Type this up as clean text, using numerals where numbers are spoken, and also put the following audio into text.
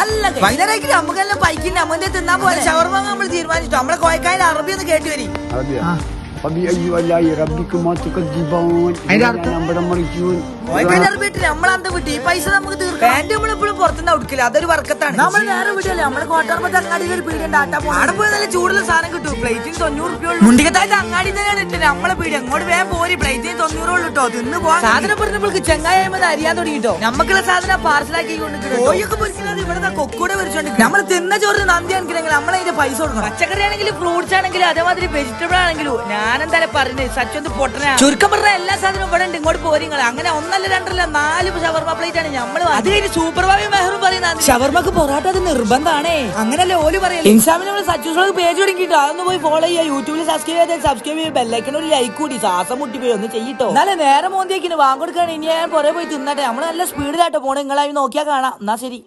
നല്ല വൈകുന്നേരം നമുക്കെല്ലാം പൈക്കിന്റെ അമ്മന്റെ തിന്നാൻ പോലെ ഷവർമ നമ്മൾ തീരുമാനിച്ചു. നമ്മളെ കോയക്കായൽ അറബി ഒന്ന് കേട്ടി വരി. നമ്മളന്ത വിട്ട് ഈ പൈസ നമുക്ക് തീർക്കാം. നമ്മളെപ്പോഴും പുറത്തുനിന്ന് കൊടുക്കില്ല, അതൊരു വർക്കത്താണ്. നമ്മൾ നേരെ വിടല്ലേ നമ്മളെ കോട്ടാർമത്തെ അങ്ങാടിയിൽ ഒരു പീടിയുണ്ട്. അവിടെ പോയി നല്ല ചൂടുള്ള സാധനം കിട്ടും. പ്ലേറ്റിന് 90 രൂപ. മുണ്ടിക്കത്തായിട്ട് അങ്ങാടി തന്നെയാണ് ഇട്ടില്ല നമ്മളെ പീടി. അങ്ങോട്ട് വേഗം പോരി. പ്ലേറ്റിന് 90 കിട്ടോ. തിന്ന് പോകാൻ സാധനം പറഞ്ഞപ്പോൾ ചെങ്ങായ്മത് അറിയാൻ തുടങ്ങിട്ടോ. നമുക്കുള്ള സാധനം പാർസലാക്കി കൊണ്ടിട്ട് കോയൊക്കെ പൊരിക്കുന്നത് ഇവിടെ കൊക്കൂടെ പൊരിച്ചോണ്ട് നമ്മൾ തിന്ന ചോറിന് നന്ദി കാണിക്കണമെങ്കിൽ നമ്മളതിന്റെ പൈസ കൊടുക്കണം. പച്ചക്കറി ആണെങ്കിലും ഫ്രൂട്ട്സ് ആണെങ്കിലും അതേമാതിരി വെജിറ്റബിൾ ആണെങ്കിലും ഞാനെന്തായാലും പറഞ്ഞത് സച്ചൊന്ന് പൊട്ടനാ. ചുരുക്കം പറഞ്ഞ എല്ലാ സാധനവും ഇവിടെ ഉണ്ട്. ഇങ്ങോട്ട് പോരിങ്ങൾ. അങ്ങനെ 1 2 4 ഷവർമ പ്ലേറ്റ് ആണ് നമ്മൾ. അത് കഴിഞ്ഞ് സൂപ്പർ ഭാവി മെഹറും പറയുന്നത് ഷവർമക്ക് പൊറോട്ട അത് നിർബന്ധമാണേ. അങ്ങനല്ലേ ഓല് പറയല്ലേ. ഇൻസ്റ്റാഗ്രാമിൽ നമ്മൾ സച്ചൂസ് പേജ് തുടങ്ങിയിട്ട് അതൊന്ന് പോയി ഫോളോ ചെയ്യുക. യൂട്യൂബിൽ സബ്സ്ക്രൈബ് ചെയ്യുക. ബെല്ലൈക്കൻ ഒരു ലൈക്ക് കൂടി ശ്വാസം മുട്ടിപ്പോയി ഒന്ന് ചെയ്യിട്ടോ. എന്നാലും നേരെ മോന്തിയേക്കിന് വാങ്ങി കൊടുക്കുകയാണ്. ഇനി ഞാൻ പുറകെ പോയി തിന്നട്ടെ. നമ്മൾ നല്ല സ്പീഡിലാട്ടോ പോണേ. നിങ്ങളായി നോക്കിയാൽ കാണാം. എന്നാ ശരി.